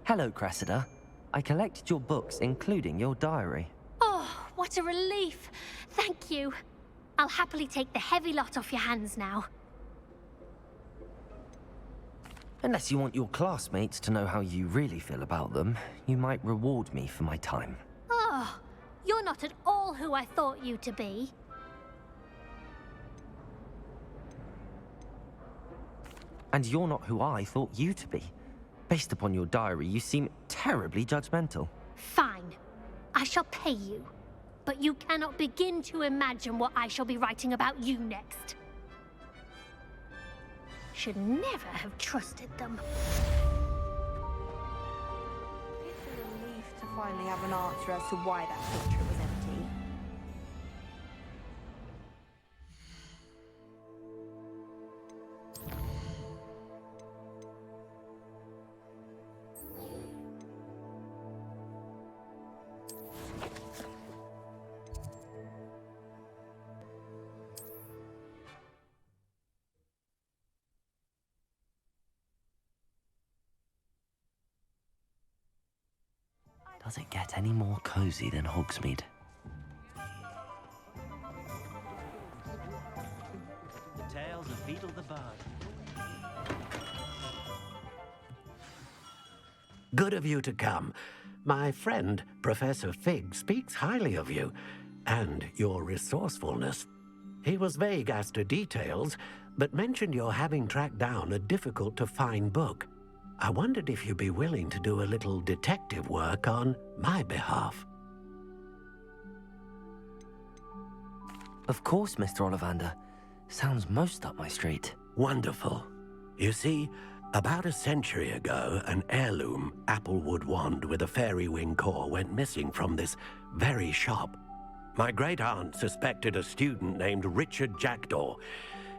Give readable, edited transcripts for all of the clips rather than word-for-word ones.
Hello, Cressida. I collected your books, including your diary. Oh, what a relief. Thank you. I'll happily take the heavy lot off your hands now. Unless you want your classmates to know how you really feel about them, you might reward me for my time. Oh, you're not at all who I thought you to be. And you're not who I thought you to be. Based upon your diary, you seem terribly judgmental. Fine. I shall pay you. But you cannot begin to imagine what I shall be writing about you next. Should never have trusted them. It's a relief to finally have an answer as to why that picture was empty. Does it get any more cozy than Hogsmeade? Tales of Beetle the Bard. Good of you to come. My friend, Professor Fig, speaks highly of you and your resourcefulness. He was vague as to details, but mentioned your having tracked down a difficult-to-find book. I wondered if you'd be willing to do a little detective work on my behalf. Of course, Mr. Ollivander. Sounds most up my street. Wonderful. You see, about a century ago, an heirloom applewood wand with a fairy wing core went missing from this very shop. My great-aunt suspected a student named Richard Jackdaw.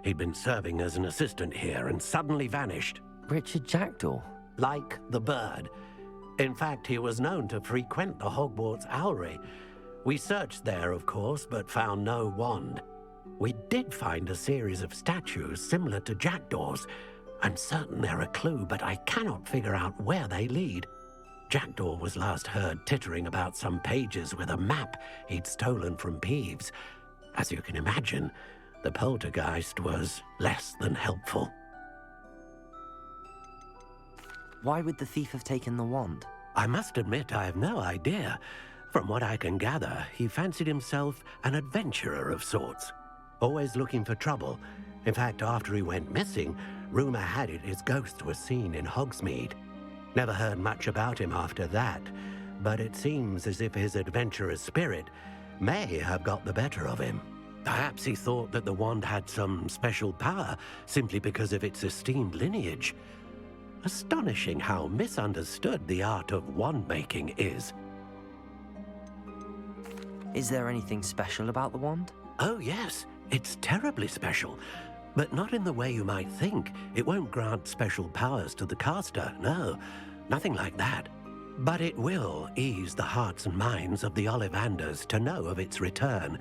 He'd been serving as an assistant here and suddenly vanished. Richard Jackdaw? Like the bird. In fact, he was known to frequent the Hogwarts Owlery. We searched there, of course, but found no wand. We did find a series of statues similar to Jackdaw's. I'm certain they're a clue, but I cannot figure out where they lead. Jackdaw was last heard tittering about some pages with a map he'd stolen from Peeves. As you can imagine, the poltergeist was less than helpful. Why would the thief have taken the wand? I must admit I have no idea. From what I can gather, he fancied himself an adventurer of sorts. Always looking for trouble. In fact, after he went missing, rumor had it his ghost was seen in Hogsmeade. Never heard much about him after that, but it seems as if his adventurous spirit may have got the better of him. Perhaps he thought that the wand had some special power simply because of its esteemed lineage. Astonishing how misunderstood the art of wand-making is. Is there anything special about the wand? Oh yes, it's terribly special. But not in the way you might think. It won't grant special powers to the caster, no. Nothing like that. But it will ease the hearts and minds of the Ollivanders to know of its return.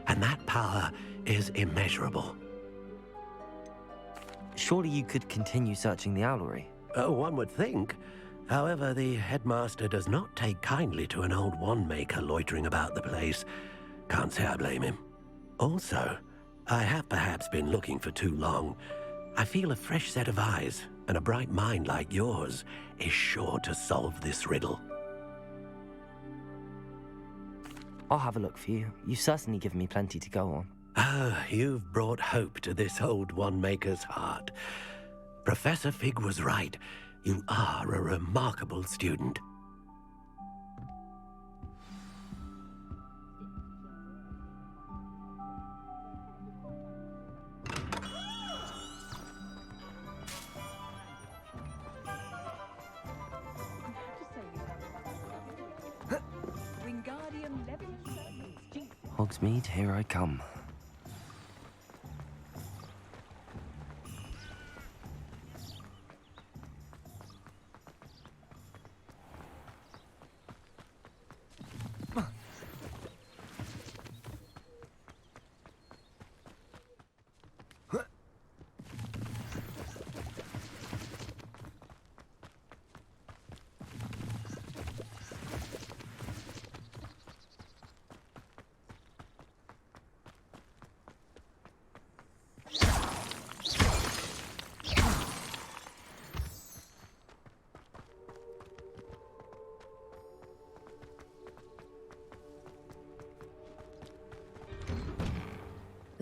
And that power is immeasurable. Surely you could continue searching the Owlery. Oh, one would think. However, the headmaster does not take kindly to an old wand-maker loitering about the place. Can't say I blame him. Also, I have perhaps been looking for too long. I feel a fresh set of eyes, and a bright mind like yours is sure to solve this riddle. I'll have a look for you. You've certainly given me plenty to go on. Ah, you've brought hope to this old wand-maker's heart. Professor Fig was right. You are a remarkable student. Hogsmeade, here I come.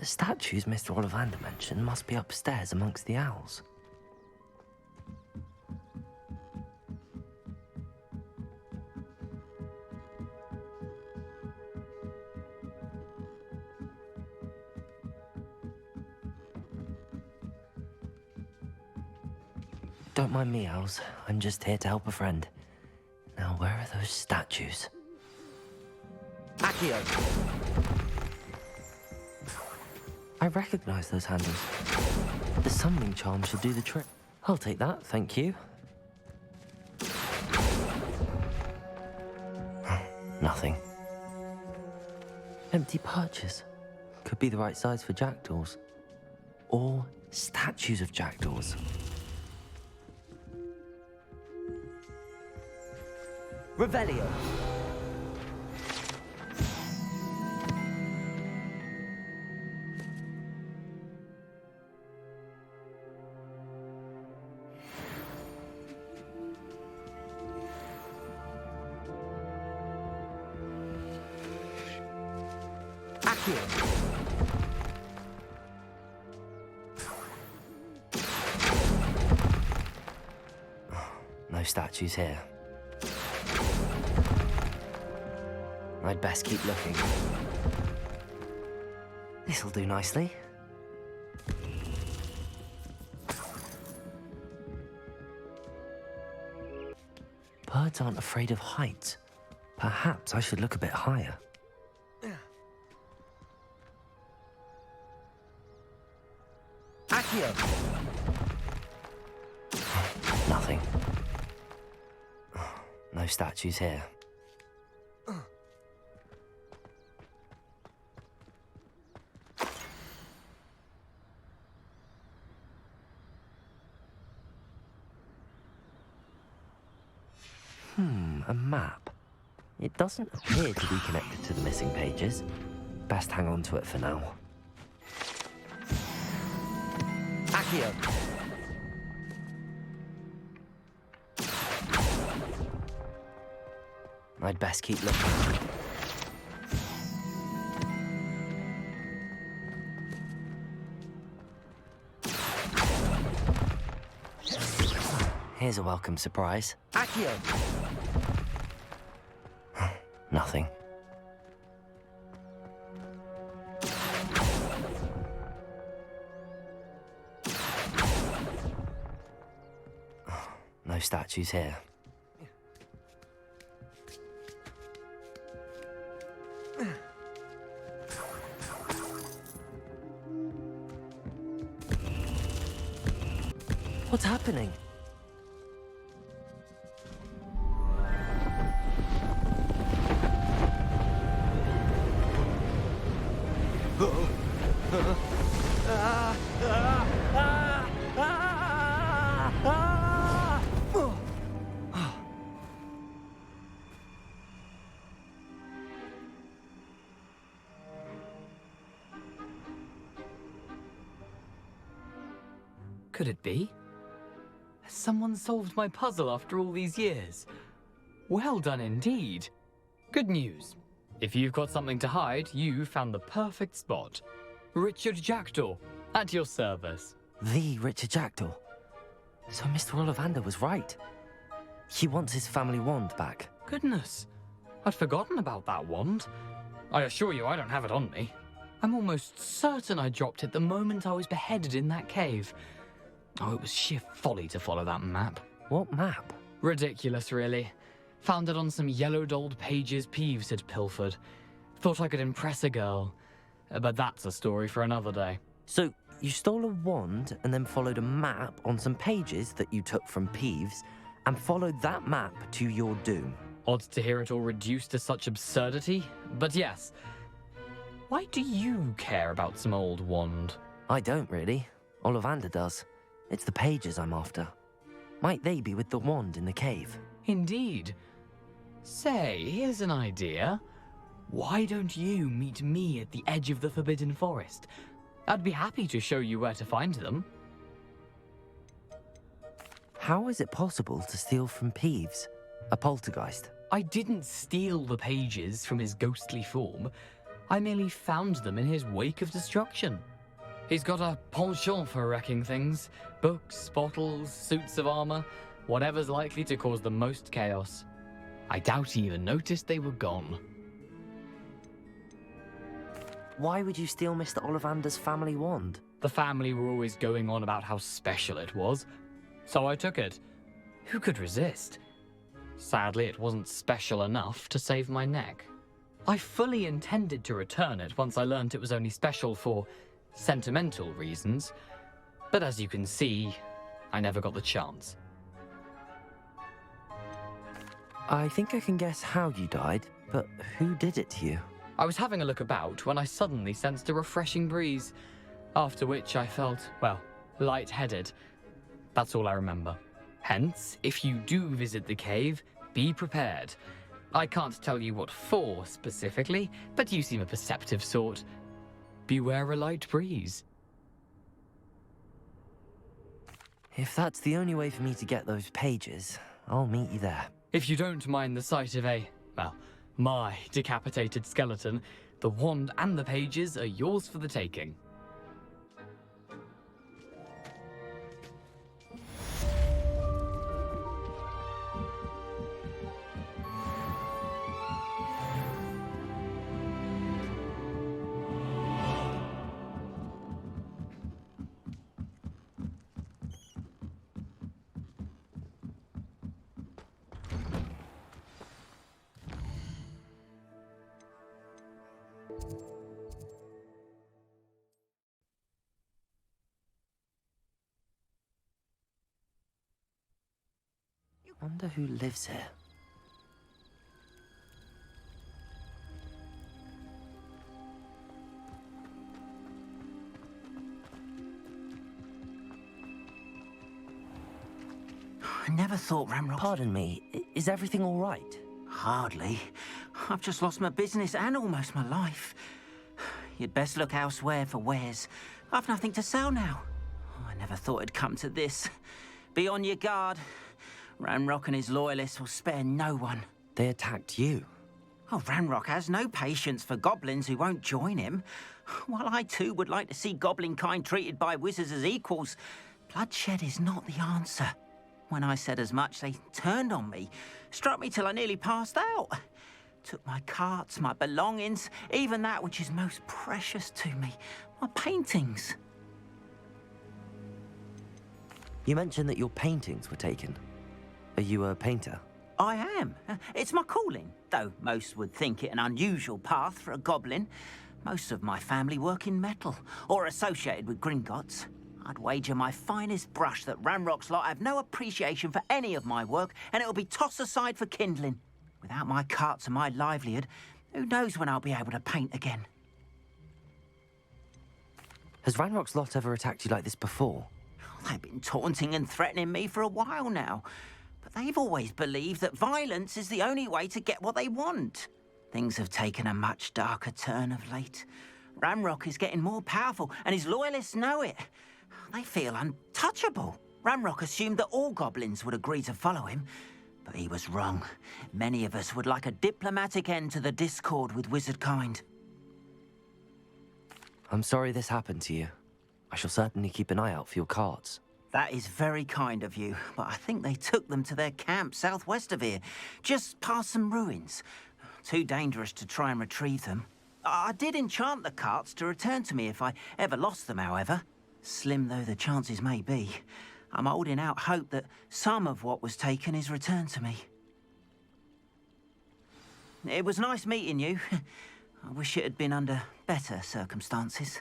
The statues Mr. Ollivander mentioned must be upstairs amongst the owls. Don't mind me, owls. I'm just here to help a friend. Now, where are those statues? Accio! I recognize those handles. The summoning charm should do the trick. I'll take that, thank you. Nothing. Empty perches. Could be the right size for jackdaws. Or statues of jackdaws. Revelio. Accio. No statues here. I'd best keep looking. This'll do nicely. Birds aren't afraid of heights. Perhaps I should look a bit higher. Accio! Nothing. No statues here. A map. It doesn't appear to be connected to the missing pages. Best hang on to it for now. Accio! I'd best keep looking. Here's a welcome surprise. Accio! Nothing. No statues here. What's happening? Could it be? Has someone solved my puzzle after all these years? Well done indeed. Good news. If you've got something to hide, you found the perfect spot. Richard Jackdaw, at your service. The Richard Jackdaw. So Mr. Ollivander was right. He wants his family wand back. Goodness, I'd forgotten about that wand. I assure you I don't have it on me. I'm almost certain I dropped it the moment I was beheaded in that cave. Oh, it was sheer folly to follow that map. What map? Ridiculous, really. Found it on some yellowed old pages Peeves had pilfered. Thought I could impress a girl. But that's a story for another day. So, you stole a wand and then followed a map on some pages that you took from Peeves and followed that map to your doom. Odd to hear it all reduced to such absurdity, but yes. Why do you care about some old wand? I don't really. Ollivander does. It's the pages I'm after. Might they be with the wand in the cave? Indeed. Say, here's an idea. Why don't you meet me at the edge of the Forbidden Forest? I'd be happy to show you where to find them. How is it possible to steal from Peeves, a poltergeist? I didn't steal the pages from his ghostly form. I merely found them in his wake of destruction. He's got a penchant for wrecking things. Books, bottles, suits of armor, whatever's likely to cause the most chaos. I doubt he even noticed they were gone. Why would you steal Mr. Ollivander's family wand? The family were always going on about how special it was, so I took it. Who could resist? Sadly, it wasn't special enough to save my neck. I fully intended to return it once I learned it was only special for sentimental reasons, but as you can see, I never got the chance. I think I can guess how you died, but who did it to you? I was having a look about when I suddenly sensed a refreshing breeze, after which I felt, well, lightheaded. That's all I remember. Hence, if you do visit the cave, be prepared. I can't tell you what for specifically, but you seem a perceptive sort. Beware a light breeze. If that's the only way for me to get those pages, I'll meet you there. If you don't mind the sight of my decapitated skeleton, the wand and the pages are yours for the taking. Wonder who lives here. I never thought Ramrock... Pardon me, is everything all right? Hardly. I've just lost my business and almost my life. You'd best look elsewhere for wares. I've nothing to sell now. I never thought it'd come to this. Be on your guard. Ramrock and his loyalists will spare no one. They attacked you. Oh, Ramrock has no patience for goblins who won't join him. While I too would like to see goblin kind treated by wizards as equals, bloodshed is not the answer. When I said as much, they turned on me, struck me till I nearly passed out. Took my carts, my belongings, even that which is most precious to me, my paintings. You mentioned that your paintings were taken. Are you a painter? I am. It's my calling, though most would think it an unusual path for a goblin. Most of my family work in metal, or associated with Gringotts. I'd wager my finest brush that Ramrock's lot have no appreciation for any of my work, and it'll be tossed aside for kindling. Without my carts and my livelihood, who knows when I'll be able to paint again? Has Ranrock's lot ever attacked you like this before? They've been taunting and threatening me for a while now. But they've always believed that violence is the only way to get what they want. Things have taken a much darker turn of late. Ramrock is getting more powerful, and his loyalists know it. They feel untouchable. Ramrock assumed that all goblins would agree to follow him, but he was wrong. Many of us would like a diplomatic end to the discord with wizard kind. I'm sorry this happened to you. I shall certainly keep an eye out for your carts. That is very kind of you, but I think they took them to their camp southwest of here, just past some ruins. Too dangerous to try and retrieve them. I did enchant the carts to return to me if I ever lost them, however. Slim though the chances may be, I'm holding out hope that some of what was taken is returned to me. It was nice meeting you. I wish it had been under better circumstances.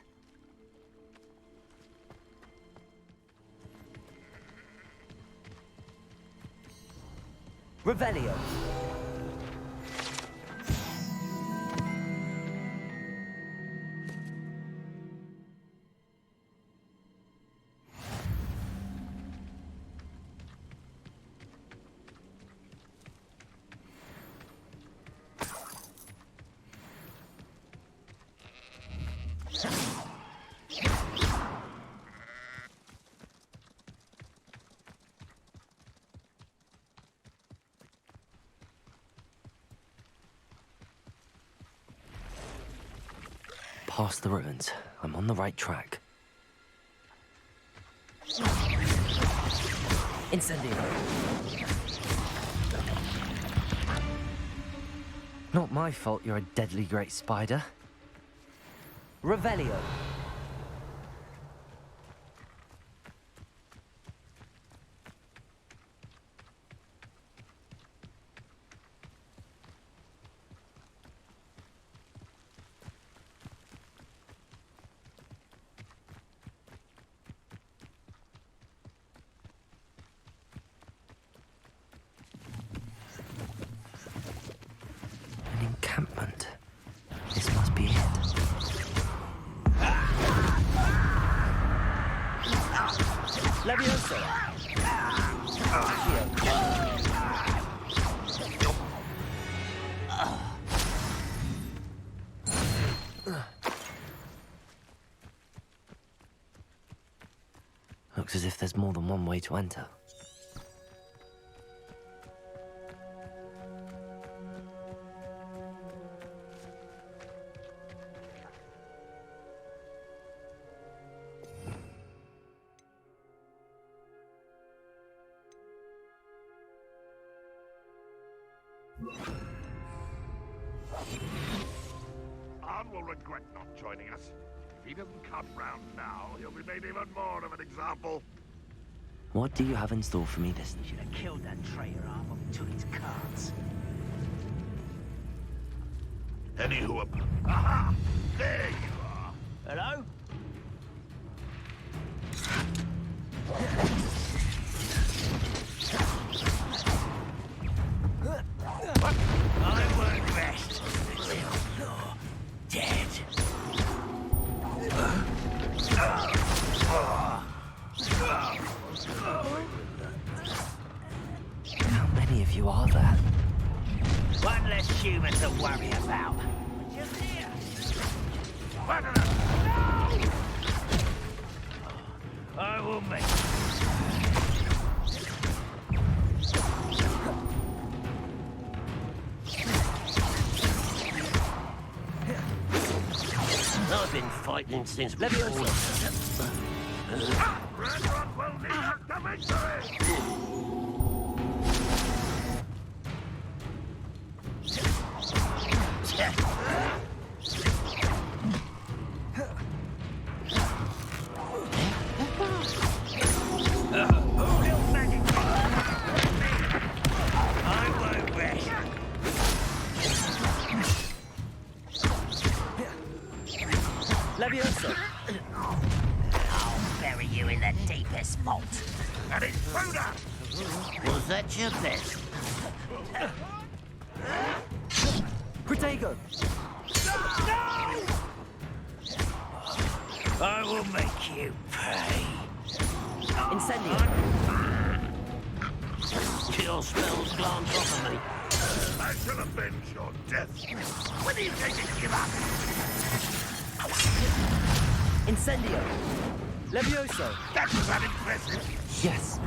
Revelio. past the ruins. I'm on the right track. Incendio. Not my fault you're a deadly great spider. Revelio. An encampment. This must be it. Levioso. Looks as if there's more than one way to enter. Arn will regret not joining us. If he doesn't come round now, he'll be made even more of an example. What do you have in store for me this Should have killed that traitor Arn when we took his cards. Anywho, aha! There you are. Hello? I won't rest until you're dead. How many of you are there? One less human to worry about. Just here. I will make I've been fighting since Levioso. Red Rock will lead us to victory! I won't rest. Levioso. I'll bury you in the deepest vault. And intruder! Was that your best? Protego. I will make you pay. Incendio. Your spells glance off of me. I shall avenge your death. When are you going to give up? Incendio. Levioso. That was unimpressive. Yes.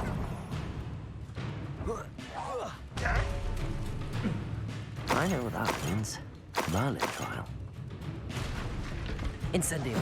I know what that means. Merlin trial. Incendio.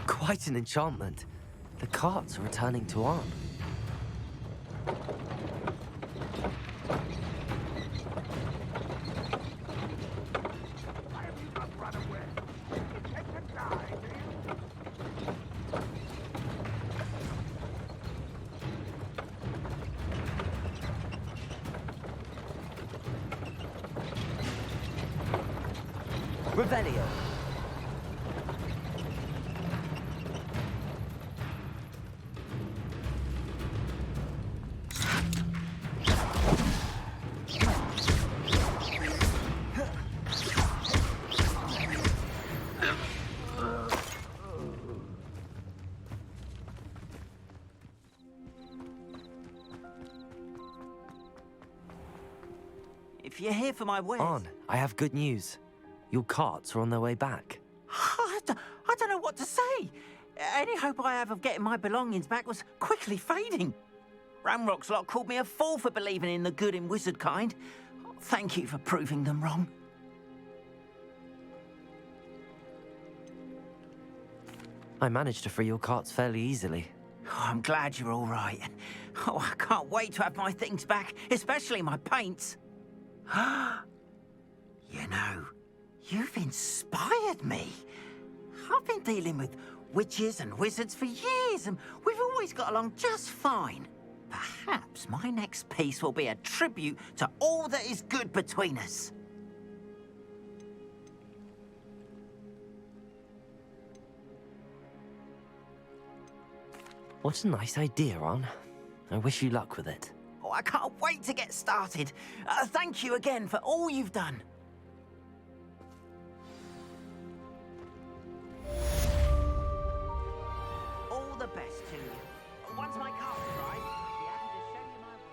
Quite an enchantment. The carts are returning to Arn. Why have you not run away? You intend to die, do you? Revelio. if you're here for my wares... On, I have good news. Your carts are on their way back. I don't know what to say. Any hope I have of getting my belongings back was quickly fading. Ramrock's lot called me a fool for believing in the good in wizard kind. Thank you for proving them wrong. I managed to free your carts fairly easily. Oh, I'm glad you're all right. Oh, I can't wait to have my things back, especially my paints. You know, you've inspired me. I've been dealing with witches and wizards for years, and we've always got along just fine. Perhaps my next piece will be a tribute to all that is good between us. What a nice idea, Ron. I wish you luck with it. Oh, I can't wait to get started. Thank you again for all you've done. All the best to you. Once my car's arrived, I'll be happy to show you my wares.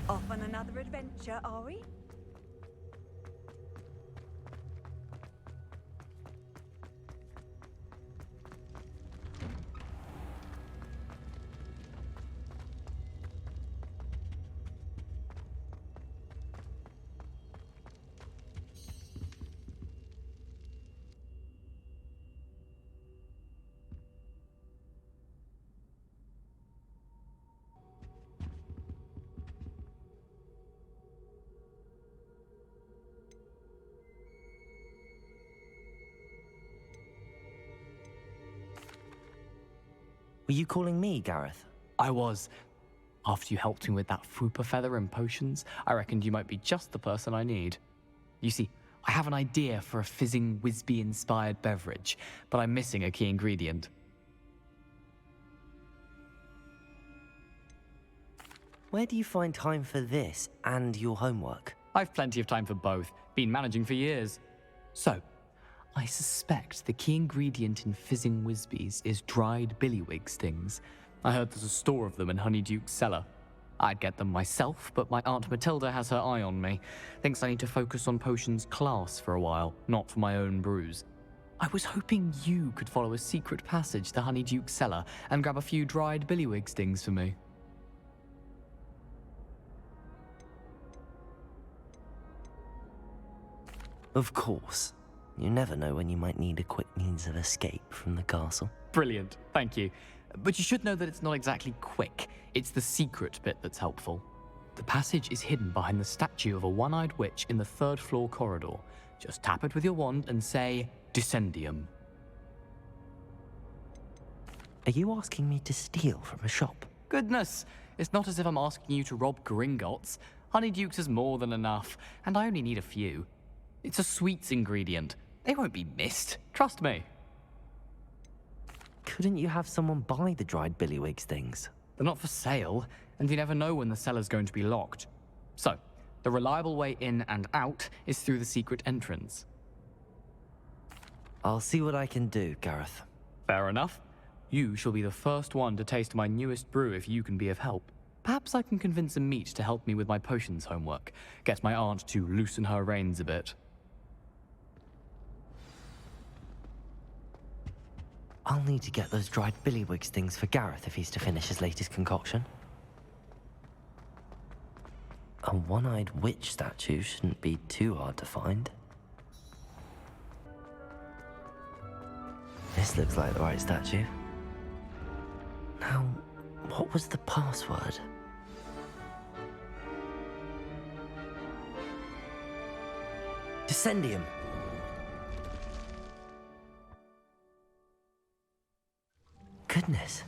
Off on another adventure, are we? Were you calling me, Gareth? I was. After you helped me with that fupa feather and potions, I reckoned you might be just the person I need. You see, I have an idea for a fizzing Wisby-inspired beverage, but I'm missing a key ingredient. Where do you find time for this and your homework? I've plenty of time for both. Been managing for years. So, I suspect the key ingredient in fizzing Wisbies is dried billywig stings. I heard there's a store of them in Honeyduke's cellar. I'd get them myself, but my Aunt Matilda has her eye on me. Thinks I need to focus on potions class for a while, not for my own brews. I was hoping you could follow a secret passage to Honeyduke's cellar and grab a few dried billywig stings for me. Of course. You never know when you might need a quick means of escape from the castle. Brilliant, thank you. But you should know that it's not exactly quick. It's the secret bit that's helpful. The passage is hidden behind the statue of a one-eyed witch in the third-floor corridor. Just tap it with your wand and say, Descendium. Are you asking me to steal from a shop? Goodness, it's not as if I'm asking you to rob Gringotts. Honeyduke's is more than enough, and I only need a few. It's a sweets ingredient. They won't be missed. Trust me. Couldn't you have someone buy the dried billywig things? They're not for sale, and you never know when the cellar's going to be locked. So, the reliable way in and out is through the secret entrance. I'll see what I can do, Gareth. Fair enough. You shall be the first one to taste my newest brew if you can be of help. Perhaps I can convince a meat to help me with my potions homework. Get my aunt to loosen her reins a bit. I'll need to get those dried billywig things for Gareth if he's to finish his latest concoction. A one-eyed witch statue shouldn't be too hard to find. This looks like the right statue. Now, what was the password? Descendium! Goodness,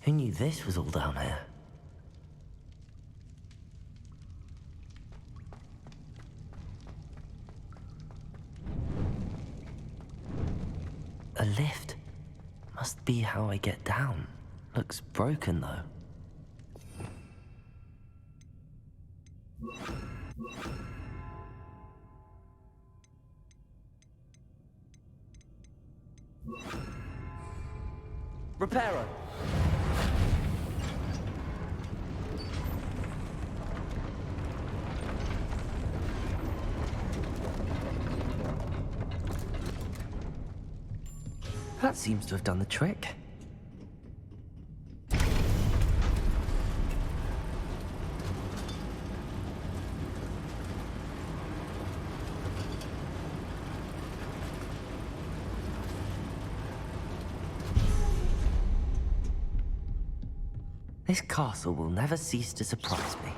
who knew this was all down here? A lift. Must be how I get down. Looks broken, though. Reparo! That seems to have done the trick. This castle will never cease to surprise me.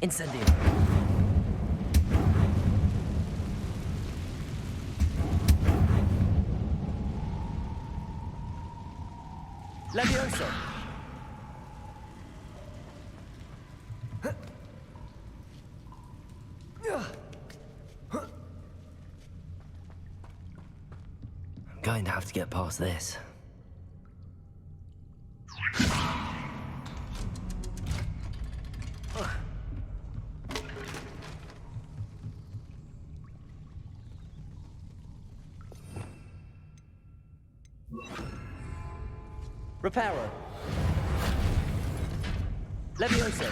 Incendio. Levioso. I'm going to have to get past this. Reparo. Levioso.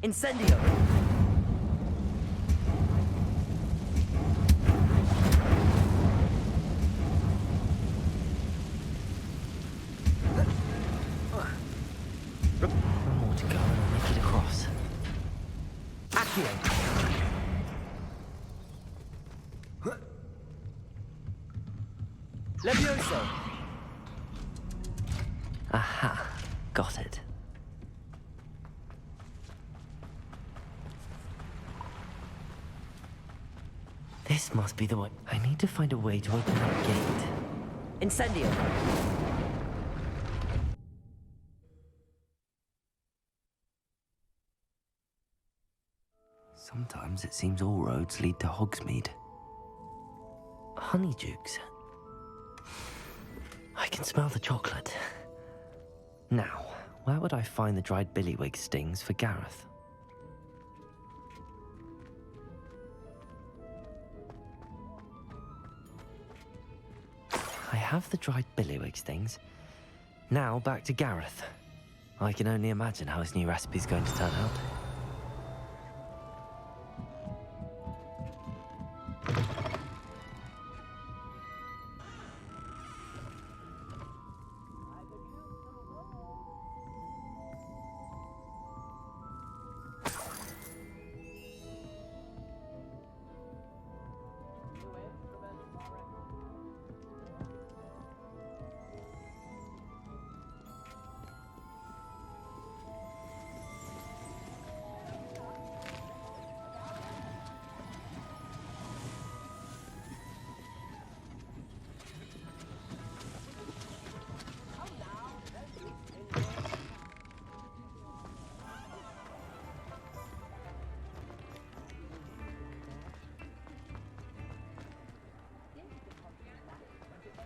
Incendio. One more to go and I'll make it across. Accio. Levioso! Aha, got it. This must be the way. I need to find a way to open that gate. Incendio! Sometimes it seems all roads lead to Hogsmeade. Honeydukes. I can smell the chocolate. Now, where would I find the dried billywig stings for Gareth? I have the dried billywig stings. Now back to Gareth. I can only imagine how his new recipe's going to turn out.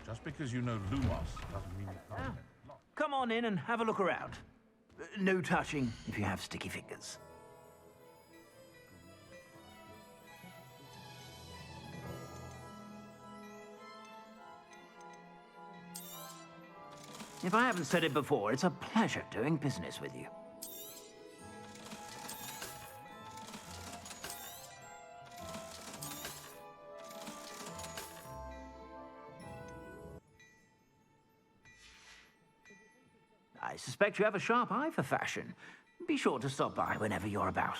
Just because you know Lumos doesn't mean you can't. Come on in and have a look around. No touching if you have sticky fingers. If I haven't said it before, it's a pleasure doing business with you. I suspect you have a sharp eye for fashion. Be sure to stop by whenever you're about.